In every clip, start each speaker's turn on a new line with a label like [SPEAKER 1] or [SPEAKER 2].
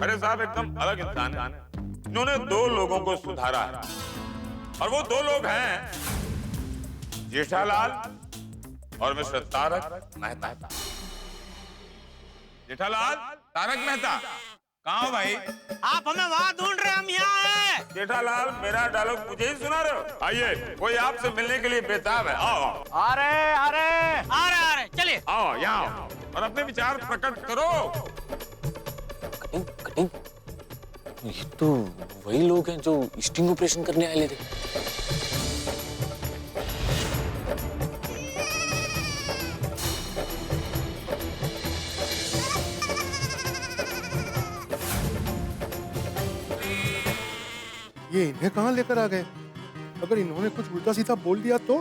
[SPEAKER 1] खरे साहब एकदम अलग इंसान है। इन्होंने 2 लोगों को सुधारा है और वो 2 लोग हैं जेठालाल और मिस्टर तारक मेहता। जेठालाल, तारक मेहता, कहाँ हो भाई?
[SPEAKER 2] आप हमें वहाँ ढूंढ रहे, हम यहाँ हैं।
[SPEAKER 1] जेठालाल, मेरा डायलॉग मुझे ही सुना रहे हो? आइए, कोई आपसे मिलने के लिए बेताब है। आओ आओ।
[SPEAKER 2] आ रहे, चलिए।
[SPEAKER 1] आओ यहाँ आओ और अपने विचार प्रकट करो।
[SPEAKER 3] कटिंग, ये तो वही लोग हैं जो स्टिंग ऑपरेशन करने आए थे।
[SPEAKER 4] ये इन्हें कहाँ लेकर आ गए? अगर इन्होंने कुछ उल्टा सीधा बोल दिया तो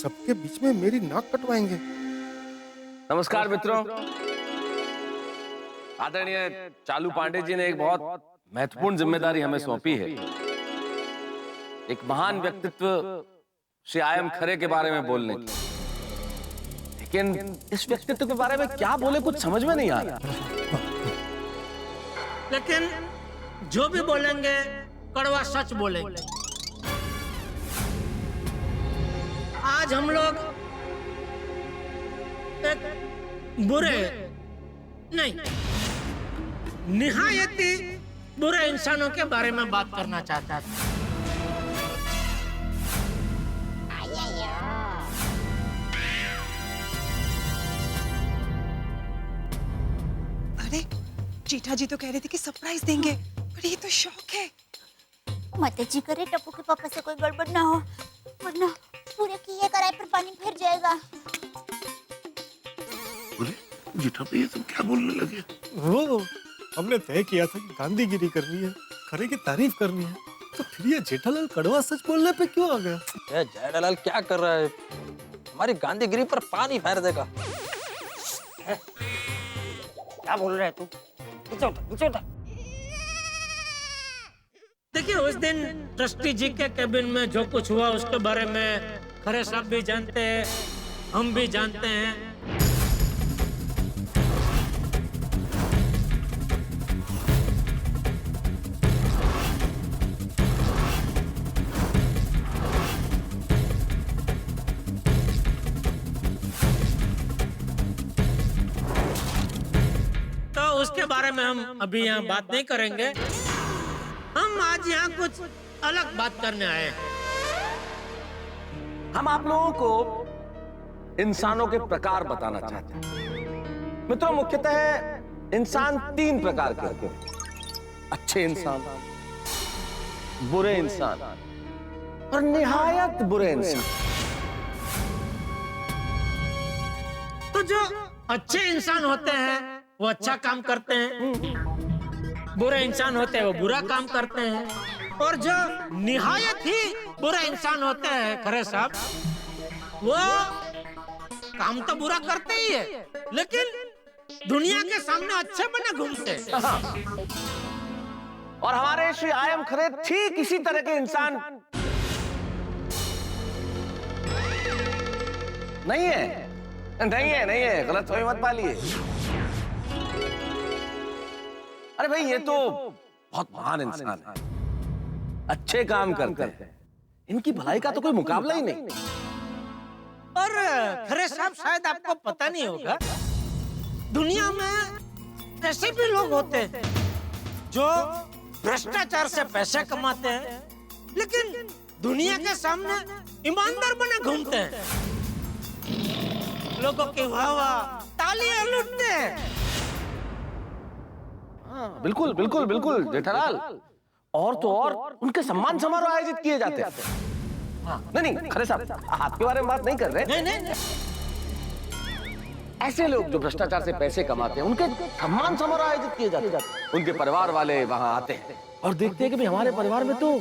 [SPEAKER 4] सबके बीच में मेरी नाक कटवाएंगे।
[SPEAKER 3] नमस्कार मित्रों, आदरणीय चालू पांडे जी ने एक बहुत महत्वपूर्ण जिम्मेदारी हमें सौंपी है। एक महान व्यक्तित्व श्री आयम खरे के बारे में बोलने की, लेकिन इस व्यक्तित्व के बारे में क्या बोले कुछ समझ में नहीं आ रहा।
[SPEAKER 2] लेकिन जो भी बोलेंगे कड़वा सच बोलेंगे। आज हम लोग एक बुरे नहीं, निहायत ही बुरे इंसानों के बारे में बात करना चाहता था।
[SPEAKER 5] अरे जीठा जी तो कह रहे थे कि सरप्राइज देंगे, पर ये तो शौक है।
[SPEAKER 6] माता जी करे टप्पू के पापा से कोई गड़बड़ ना हो, वरना पूरे किए कराए पर पानी फिर जाएगा।
[SPEAKER 4] बोले जीठा पे ये सब क्या बोलने लगे? वो हमने तय किया था कि गांधीगिरी करनी है, खरे की तारीफ करनी है, तो फिर ये जेठालाल कड़वा सच बोलने पे क्यों आ गया?
[SPEAKER 7] ये जेठालाल क्या कर रहा है? हमारी गांधीगिरी पर पानी फेर देगा।
[SPEAKER 2] क्या बोल रहे तू? नीचे उतर। देखिए, उस दिन ट्रस्टी जी के कैबिन में जो कुछ हुआ उसके बारे में खरे साहब भी जानते हैं, हम भी जानते हैं। तो उसके बारे में हम अभी यहाँ बात नहीं करेंगे। हम आज यहाँ कुछ अलग बात करने आए हैं।
[SPEAKER 3] हम आप लोगों को इंसानों के प्रकार बताना चाहते हैं। मित्रों, मुख्यतः इंसान 3 प्रकार के होते हैं: अच्छे इंसान, बुरे इंसान और निहायत बुरे इंसान।
[SPEAKER 2] तो जो अच्छे इंसान होते हैं वो अच्छा काम करते हैं, बुरे इंसान होते हैं वो बुरा काम करते हैं, और जो निहायत ही बुरे इंसान होते हैं खरे साहब, वो काम तो बुरा करते ही है, लेकिन दुनिया के सामने अच्छे बने घूमते हैं।
[SPEAKER 3] और हमारे श्री आयम खरे ठीक इसी तरह के इंसान नहीं है, गलत फहमी मत पालिए। अरे भाई, ये तो बहुत महान इंसान है, अच्छे काम करते हैं, इनकी भलाई का तो कोई मुकाबला ही नहीं।
[SPEAKER 2] और खरे साहब, शायद आपको पता नहीं होगा, दुनिया में ऐसे भी लोग होते हैं जो भ्रष्टाचार से पैसे कमाते हैं, लेकिन दुनिया के सामने ईमानदार बने घूमते हैं, लोगों की वाह तालियां लूटते हैं।
[SPEAKER 3] बिल्कुल बिल्कुल बिल्कुल जेठालाल, और तो और उनके सम्मान समारोह आयोजित किए जाते हैं। नहीं खरे साहब, आपके बारे में बात नहीं कर रहे।
[SPEAKER 2] नहीं।
[SPEAKER 3] ऐसे लोग जो भ्रष्टाचार से पैसे कमाते हैं, उनके सम्मान समारोह आयोजित किए जाते हैं। उनके परिवार वाले वहां आते हैं और देखते हैं कि भाई हमारे परिवार में तो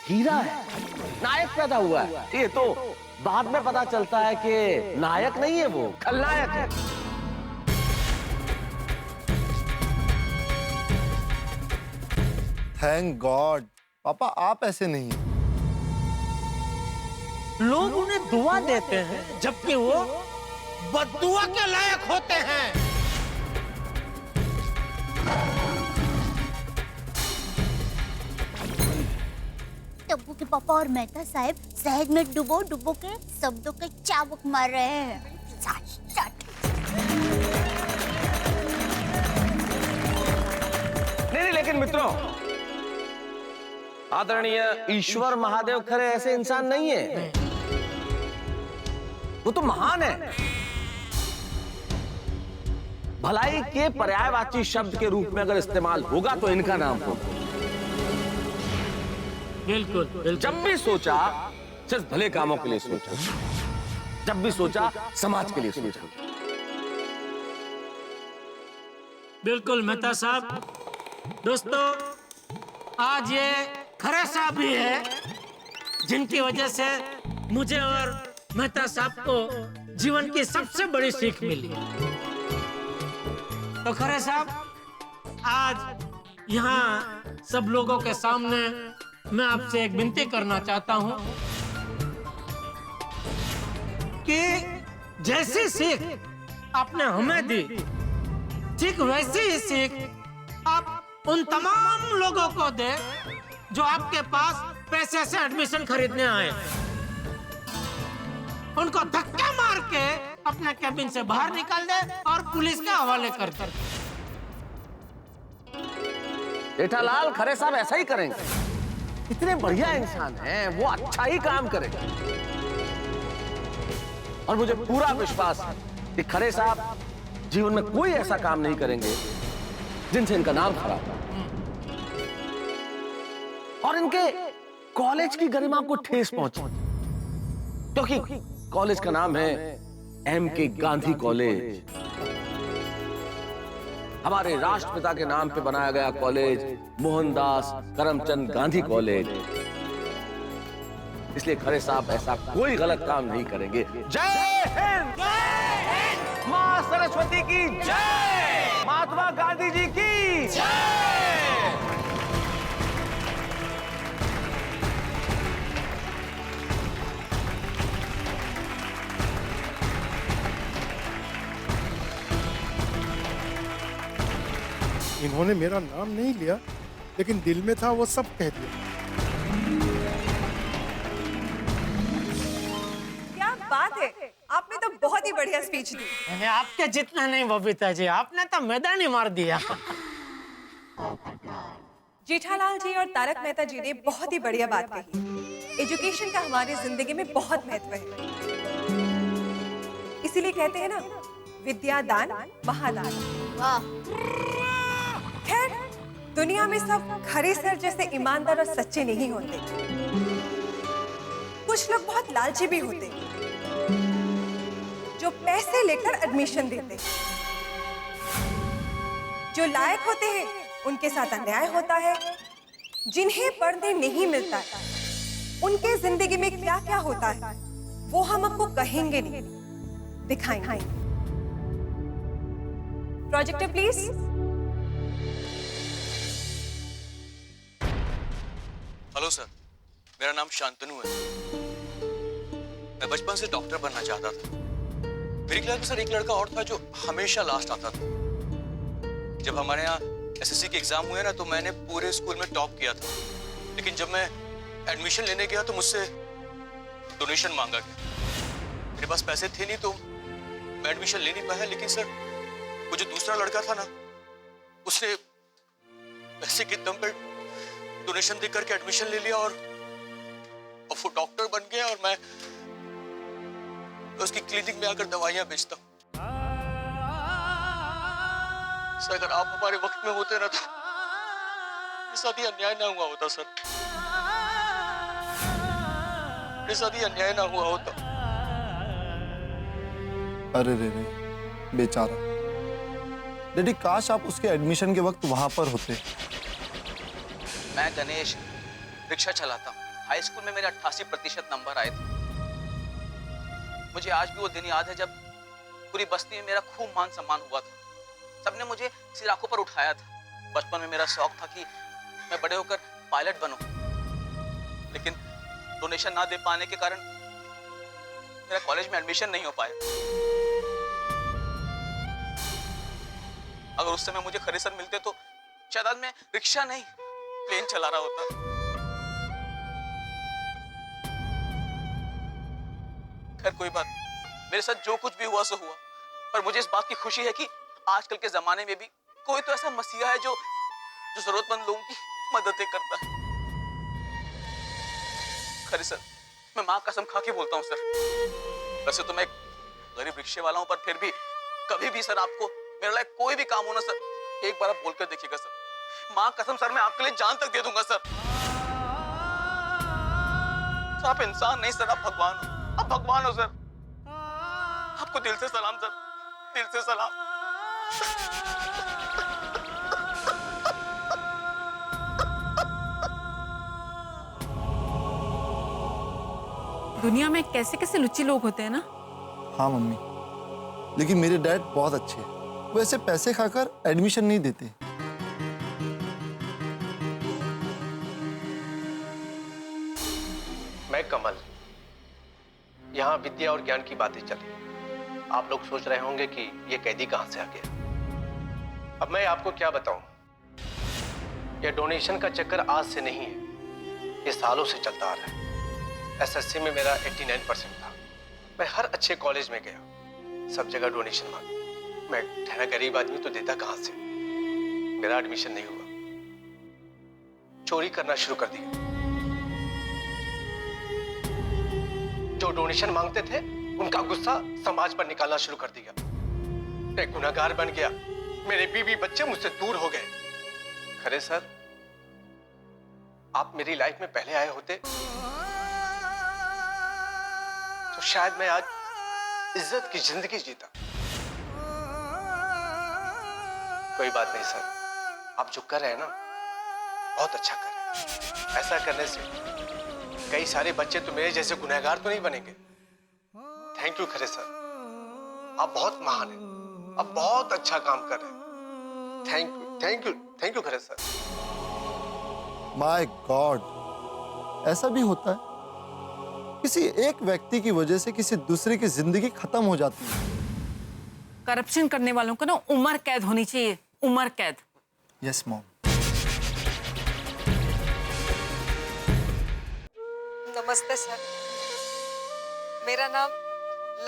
[SPEAKER 3] हीरा है, नायक पैदा हुआ है। ये तो बाद में पता चलता है कि नायक नहीं है, वो खलनायक है।
[SPEAKER 4] थैंक गॉड पापा आप ऐसे नहीं।
[SPEAKER 2] लोग उन्हें दुआ देते हैं जबकि वो बद्दुआ के लायक होते हैं।
[SPEAKER 6] टप्पू के पापा और मेहता साहब शहद में डुबो डुबो के शब्दों के चाबुक मार रहे हैं। चाट चाट।
[SPEAKER 3] नहीं, लेकिन मित्रों, आदरणीय ईश्वर महादेव खरे ऐसे इंसान नहीं है। वो तो महान है। भलाई के पर्यायवाची शब्द के रूप में अगर इस्तेमाल होगा तो इनका नाम होगा।
[SPEAKER 2] बिल्कुल बिल्कुल।
[SPEAKER 3] जब भी सोचा सिर्फ भले कामों के लिए सोचा, जब भी सोचा समाज के लिए सोचा।
[SPEAKER 2] बिल्कुल मेहता साहब। दोस्तों, आज ये खरे साहब ही है जिनकी वजह से मुझे और मेहता साहब को जीवन की सबसे बड़ी सीख मिली। तो खरे साहब, आज यहाँ सब लोगों के सामने मैं आपसे एक विनती करना चाहता हूँ कि जैसी सीख आपने हमें दी, ठीक वैसी ही सीख आप उन तमाम लोगों को दे जो आपके पास पैसे से एडमिशन खरीदने आए। उनको धक्का मार के अपने कैबिन से बाहर निकाल दे और पुलिस के हवाले कर दे।
[SPEAKER 3] जेठालाल खरे साहब ऐसा ही करेंगे। इतने बढ़िया इंसान हैं, वो अच्छा ही काम करेंगे। और मुझे पूरा विश्वास है कि खरे साहब जीवन में कोई ऐसा काम नहीं करेंगे जिनसे इनका नाम खराब हो और इनके कॉलेज की गरिमा को ठेस पहुंचे, क्योंकि कॉलेज का नाम है M.K. गांधी कॉलेज। हमारे राष्ट्रपिता के नाम पे बनाया गया कॉलेज मोहनदास करमचंद गांधी कॉलेज। इसलिए खरे साहब ऐसा कोई गलत काम नहीं करेंगे। जय हिंद! मां सरस्वती की जय! महात्मा गांधी जी की जय!
[SPEAKER 4] इन्होंने मेरा नाम नहीं लिया, लेकिन दिल में था वो सब कह दिया।
[SPEAKER 5] क्या बात है, आपने तो बहुत ही बढ़िया स्पीच दी।
[SPEAKER 2] मैंने आपके जितना नहीं बबीता जी, आपने तो मैदान ही मार दिया।
[SPEAKER 5] जेठालाल जी और तारक मेहता जी ने बहुत ही बढ़िया बात कही। एजुकेशन का हमारी जिंदगी में बहुत महत्व है। इसीलिए कहते हैं ना, विद्या दान महादान।
[SPEAKER 6] वाह।
[SPEAKER 5] खैर, दुनिया में सब खरे सर जैसे ईमानदार और सच्चे नहीं होते। कुछ लोग बहुत लालची भी होते, जो पैसे लेकर एडमिशन देते। जो लायक होते हैं उनके साथ अन्याय होता है। जिन्हें पढ़ने नहीं मिलता है, उनके जिंदगी में क्या क्या होता है वो हम आपको कहेंगे नहीं, दिखाएंगे। Projector please.
[SPEAKER 8] हेलो सर, मेरा नाम शांतनु है। मैं बचपन से डॉक्टर बनना चाहता था। मेरी क्लास में सर एक लड़का और था जो हमेशा लास्ट आता था। जब हमारे यहाँ एसएससी के एग्जाम हुए ना, तो मैंने पूरे स्कूल में टॉप किया था। लेकिन जब मैं एडमिशन लेने गया तो मुझसे डोनेशन मांगा गया। मेरे पास पैसे थे नहीं तो मैं एडमिशन ले नहीं पाया। लेकिन सर, वो जो दूसरा लड़का था ना, उसने पैसे के दम पर डोनेशन देकर के एडमिशन ले लिया और वो डॉक्टर बन गया और मैं उसकी क्लिनिक में आकर दवाइयां बेचता हूं। सर, अगर आप हमारे वक्त में होते ना तो मेरे साथ ही अन्याय ना हुआ होता। सर, मेरे साथ ही अन्याय ना हुआ होता।
[SPEAKER 9] अरे रे रे, बेचारा। डैडी, काश आप उसके एडमिशन के वक्त वहां पर होते।
[SPEAKER 8] मैं गणेश रिक्शा चलाता हूँ। हाई स्कूल में मेरे 88% नंबर आए थे। मुझे आज भी वो दिन याद है जब पूरी बस्ती में मेरा खूब मान सम्मान हुआ था। सबने मुझे सिर आंखों पर उठाया था। बचपन में मेरा शौक था कि मैं बड़े होकर पायलट बनूं। लेकिन डोनेशन ना दे पाने के कारण मेरा कॉलेज में एडमिशन नहीं हो पाया। अगर उस समय मुझे खरे सर मिलते तो शायद आज मैं रिक्शा नहीं प्लेन चला रहा होता। खैर कोई बात, मेरे साथ जो कुछ भी हुआ सो हुआ, पर मुझे इस बात की खुशी है कि आजकल के जमाने में भी कोई तो ऐसा मसीहा है जो जरूरतमंद लोगों की मददें करता है। खैर सर, मैं माँ कसम खा के बोलता हूँ सर, वैसे तो मैं एक गरीब रिक्शे वाला हूँ, पर फिर भी कभी भी सर आपको मेरे लायक कोई भी काम हो ना सर, एक बार आप बोलकर देखिएगा सर। माँ कसम सर, मैं आपके लिए जान तक दे दूंगा सर। आप इंसान नहीं सर, आप भगवान हो, आप भगवान हो सर। आपको दिल से सलाम सर, दिल से सलाम।
[SPEAKER 10] दुनिया में कैसे कैसे लुच्चे लोग होते हैं ना।
[SPEAKER 9] हाँ मम्मी, लेकिन मेरे डैड बहुत अच्छे हैं। वो ऐसे पैसे खाकर एडमिशन नहीं देते।
[SPEAKER 11] मैं कमल, यहाँ विद्या और ज्ञान की बातें चली। आप लोग सोच रहे होंगे कि ये कैदी कहां से आ गया। अब मैं आपको क्या बताऊं, ये डोनेशन का चक्कर आज से नहीं है, ये सालों से चलता आ रहा है। एसएससी में मेरा 89% था। मैं हर अच्छे कॉलेज में गया, सब जगह डोनेशन मांगा। मैं ठहरा गरीब आदमी तो देता कहां से। मेरा एडमिशन नहीं हुआ, चोरी करना शुरू कर दिया। जो डोनेशन मांगते थे उनका गुस्सा समाज पर निकालना शुरू कर दिया। मैं गुनहगार बन गया, मेरे बीवी बच्चे मुझसे दूर हो गए। खरे सर, आप मेरी लाइफ में पहले आए होते तो शायद मैं आज इज्जत की जिंदगी जीता। कोई बात नहीं सर, आप जो कर रहे हैं ना बहुत अच्छा कर रहे हैं। ऐसा करने से कई सारे बच्चे तो मेरे जैसे गुनहगार तो नहीं बनेंगे। थैंक यू खरे सर, आप बहुत महान हैं, आप बहुत अच्छा काम कर रहे हैं। Thank you, thank you, thank you Khare sir.
[SPEAKER 9] My God, ऐसा भी होता है? किसी एक व्यक्ति की वजह से किसी दूसरे की जिंदगी खत्म हो जाती है।
[SPEAKER 10] करप्शन करने वालों को ना उम्र कैद होनी चाहिए, उम्र कैद।
[SPEAKER 9] Yes mom.
[SPEAKER 5] नमस्ते सर, मेरा नाम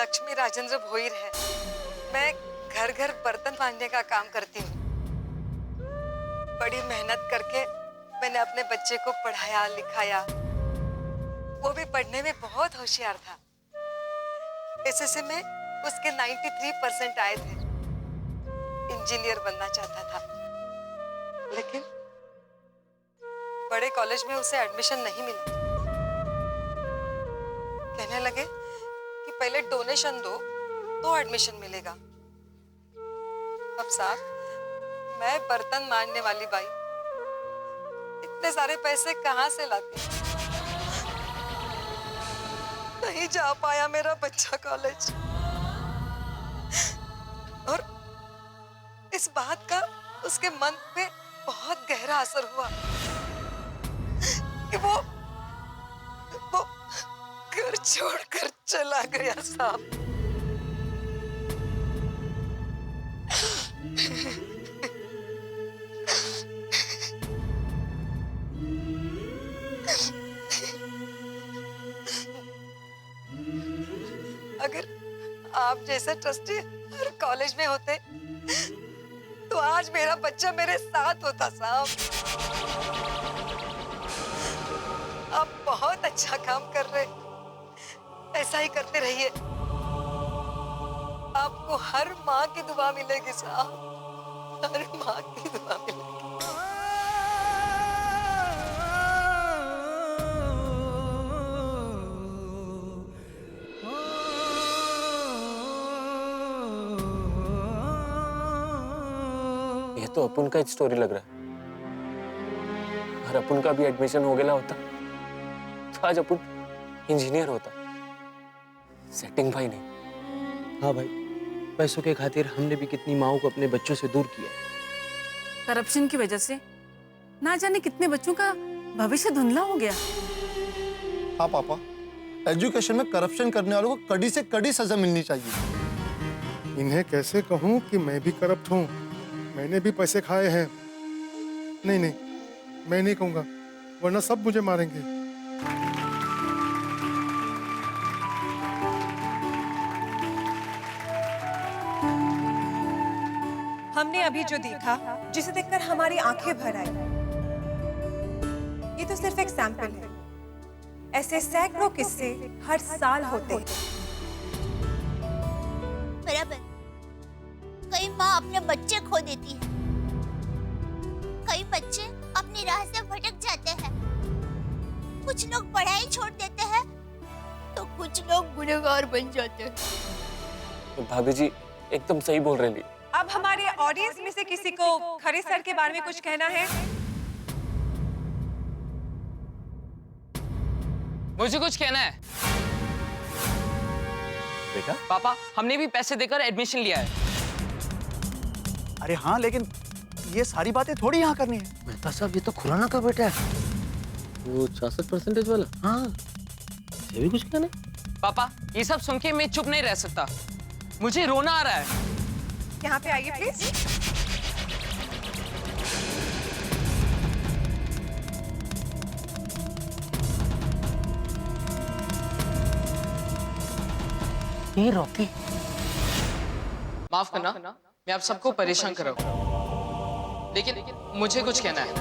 [SPEAKER 5] लक्ष्मी राजेंद्र भोईर है। मैं घर घर बर्तन मांजने का काम करती हूँ। बड़ी मेहनत करके मैंने अपने बच्चे को पढ़ाया लिखाया। वो भी पढ़ने में बहुत होशियार था। एसएससी में उसके 93% आए थे। इंजीनियर बनना चाहता था, लेकिन बड़े कॉलेज में उसे एडमिशन नहीं मिला। कहने लगे कि पहले डोनेशन दो तो एडमिशन मिलेगा। अब साहब, मैं बर्तन मांजने वाली बाई इतने सारे पैसे कहां से लाती? नहीं जा पाया मेरा बच्चा कॉलेज। और इस बात का उसके मन पे बहुत गहरा असर हुआ कि वो घर छोड़कर चला गया साहब। अगर आप जैसे ट्रस्टी हर कॉलेज में होते तो आज मेरा बच्चा मेरे साथ होता साहब। आप बहुत अच्छा काम कर रहे, ऐसा ही करते रहिए। आपको हर माँ की दुआ मिलेगी साहब, हर माँ की दुआ मिलेगी।
[SPEAKER 11] ये तो अपुन का स्टोरी लग रहा है। अगर अपुन का भी एडमिशन हो गया होता तो आज अपुन इंजीनियर होता। सेटिंग भाई नहीं।
[SPEAKER 12] हाँ भाई, पैसों के खातिर हमने भी कितनी माओं को अपने बच्चों से दूर किया।
[SPEAKER 10] करप्शन की वजह से ना जाने कितने बच्चों का भविष्य धुंधला हो गया।
[SPEAKER 9] हाँ पापा, एजुकेशन में करप्शन करने वालों को कड़ी से कड़ी सजा मिलनी चाहिए।
[SPEAKER 4] इन्हें कैसे कहूं कि मैं भी करप्ट हूं, मैंने भी पैसे खाए हैं। नहीं नहीं, मैं नहीं कहूंगा, वरना सब मुझे मारेंगे।
[SPEAKER 5] हमने अभी जो देखा, जिसे देखकर हमारी आंखें भर आई, ये तो सिर्फ एक सैंपल है। ऐसे सैकड़ों किस्से हर साल होते हैं।
[SPEAKER 6] बराबर। कई माँ अपने बच्चे खो देती है, कई बच्चे अपनी राह से भटक जाते हैं, कुछ लोग पढ़ाई छोड़ देते हैं, तो कुछ लोग गुनहगार बन जाते हैं।
[SPEAKER 12] तो भाभी जी एकदम सही बोल रही।
[SPEAKER 5] अब हमारे ऑडियंस में से किसी को खरे सर के बारे में कुछ कहना है?
[SPEAKER 13] मुझे कुछ कहना है।
[SPEAKER 14] बेटा
[SPEAKER 13] पापा, हमने भी पैसे देकर एडमिशन लिया है।
[SPEAKER 14] अरे हाँ, लेकिन ये सारी बातें थोड़ी यहाँ करनी है।
[SPEAKER 12] मेहता साहब, ये तो खुराना का बेटा है, वो 66% वाला। हाँ, ये भी कुछ कहना है।
[SPEAKER 13] पापा, ये सब सुन के मैं चुप नहीं रह सकता, मुझे रोना आ रहा है।
[SPEAKER 5] यहाँ पे आइए प्लीज।
[SPEAKER 12] ये रॉकी,
[SPEAKER 13] माफ करना, मैं आप सबको परेशान कर रहा हूँ, लेकिन मुझे कुछ कहना है।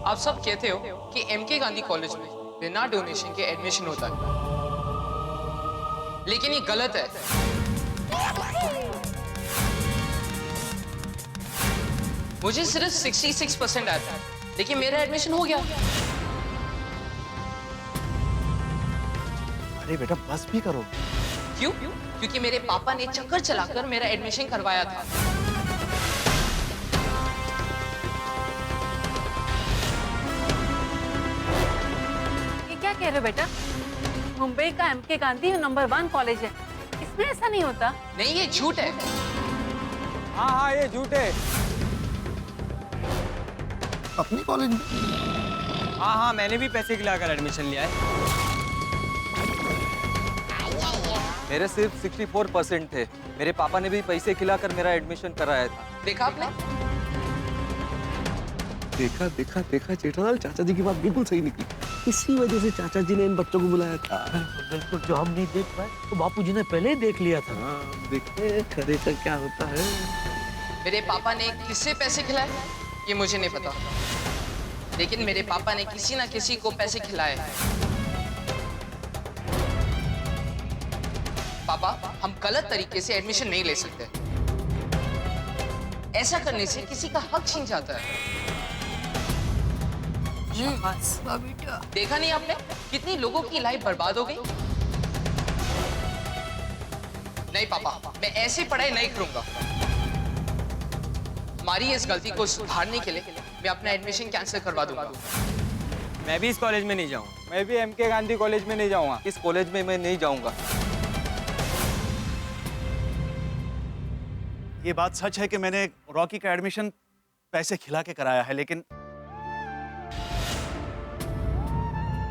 [SPEAKER 13] आप सब कहते हो कि एमके गांधी कॉलेज में बिना डोनेशन के एडमिशन होता है, लेकिन ये गलत है। मुझे सिर्फ 66% आया था, लेकिन मेरा एडमिशन हो गया।
[SPEAKER 14] अरे बेटा बस भी करो।
[SPEAKER 13] क्यों? क्योंकि मेरे पापा ने चक्कर चलाकर मेरा एडमिशन करवाया था।
[SPEAKER 10] ये क्या कह रहे हो बेटा? मुंबई का एमके गांधी नंबर 1 कॉलेज है, इसमें ऐसा नहीं होता।
[SPEAKER 13] नहीं, ये झूठ है।
[SPEAKER 12] हाँ हाँ, ये झूठ है।
[SPEAKER 9] अपनी कॉलेज में?
[SPEAKER 12] हाँ हाँ, मैंने भी पैसे खिलाकर एडमिशन लिया है। मेरे सिर्फ 64% थे। मेरे पापा ने भी पैसे खिलाकर मेरा एडमिशन कराया था।
[SPEAKER 13] देखा आपने?
[SPEAKER 12] देखा देखा देखा जेठालाल, चाचा जी की बात बिल्कुल सही निकली। इसी वजह से चाचा जी ने इन बच्चों को बुलाया था।
[SPEAKER 2] बिल्कुल, जो हम नहीं देख पाए तो बापू जी ने पहले ही देख लिया था।
[SPEAKER 12] देखते खरे का क्या होता है।
[SPEAKER 13] मेरे पापा ने किससे पैसे खिलाए ये मुझे नहीं पता, लेकिन मेरे पापा ने किसी ना किसी को पैसे खिलाए हैं। पापा, हम गलत तरीके से एडमिशन नहीं ले सकते। ऐसा करने से किसी का हक छीन जाता है। देखा नहीं आपने कितनी लोगों की लाइफ बर्बाद हो गई? नहीं पापा, मैं ऐसी पढ़ाई नहीं करूंगा। हमारी इस गलती को सुधारने के लिए मैं अपना एडमिशन कैंसिल करवा दूंगा।
[SPEAKER 12] मैं भी इस कॉलेज में नहीं जाऊंगा। मैं भी एमके गांधी कॉलेज में नहीं जाऊंगा। इस कॉलेज में मैं नहीं जाऊंगा।
[SPEAKER 14] ये बात सच है कि मैंने रॉकी का एडमिशन पैसे खिला के कराया है, लेकिन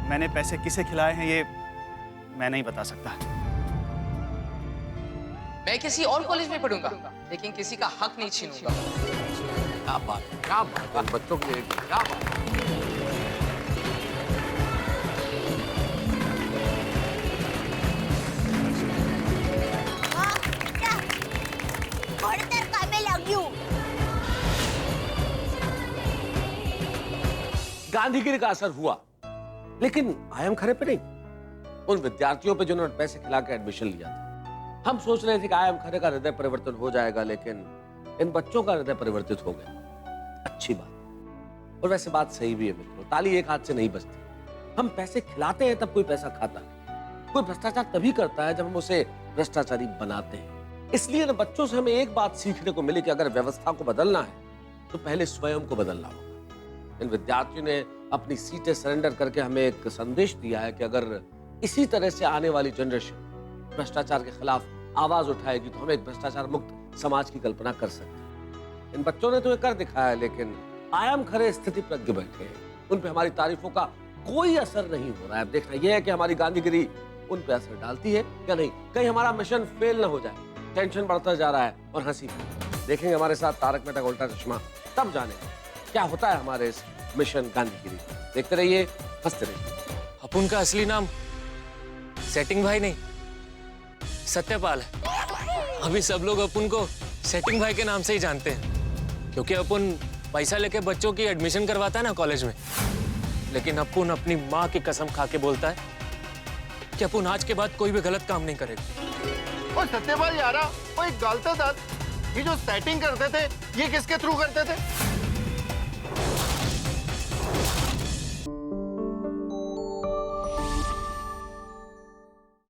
[SPEAKER 14] मैंने पैसे किसे खिलाए हैं ये मैं नहीं बता सकता।
[SPEAKER 13] मैं किसी और कॉलेज में पढ़ूंगा, लेकिन किसी का हक नहीं छीनूंगा।
[SPEAKER 3] क्या बात है बच्चों के लिए, क्या बात। गांधीगिरी का असर हुआ, लेकिन आयम खरे पे नहीं, उन विद्यार्थियों पे जिन्होंने पैसे खिला के एडमिशन लिया था। हम सोच रहे थे कि आयम खरे का हृदय परिवर्तन हो जाएगा, लेकिन इन बच्चों का हृदय परिवर्तित हो गया। अच्छी बात, और वैसे बात सही भी है मित्रों, ताली एक हाथ से नहीं बजती। हम पैसे खिलाते हैं तब कोई पैसा खाता है। कोई भ्रष्टाचार तभी करता है जब हम उसे भ्रष्टाचारी बनाते हैं। इसलिए ना बच्चों से हमें एक बात सीखने को मिली कि अगर व्यवस्था को बदलना है तो पहले स्वयं को बदलना होगा। इन विद्यार्थियों ने अपनी सीटें सरेंडर करके हमें एक संदेश दिया है कि अगर इसी तरह से आने वाली जनरेशन भ्रष्टाचार के खिलाफ आवाज उठाएगी तो हम एक भ्रष्टाचार मुक्त समाज की कल्पना कर सकते हैं। इन बच्चों ने तो ये कर दिखाया है, लेकिन आयाम खरे स्थिति प्रज्ञ बैठे हैं। उन पे हमारी तारीफों का कोई असर नहीं हो रहा है। अब देखना यह है कि हमारी गांधीगिरी उन पे असर डालती है या नहीं, कहीं हमारा मिशन फेल ना हो जाए। टेंशन बढ़ता जा रहा है और हंसी देखेंगे हमारे साथ तारक मेहता का उल्टा चश्मा, तब जाने क्या होता है हमारे इस मिशन गांधीगिरी। देखते रहिए, हंसते रहिए।
[SPEAKER 12] अपुन का असली नाम सेटिंग भाई नहीं, सत्यपाल है। अभी सब लोग अपुन को
[SPEAKER 15] सेटिंग भाई के नाम से ही जानते हैं, क्योंकि अपन पैसा लेके बच्चों की एडमिशन करवाता है ना कॉलेज में। लेकिन अपन अपनी माँ की कसम खा के बोलता है कि अपन आज के बाद कोई भी गलत काम नहीं करेगा।
[SPEAKER 9] और सत्यपाल यारा, वो एक गलत था, ये जो सेटिंग करते थे ये किसके थ्रू करते थे?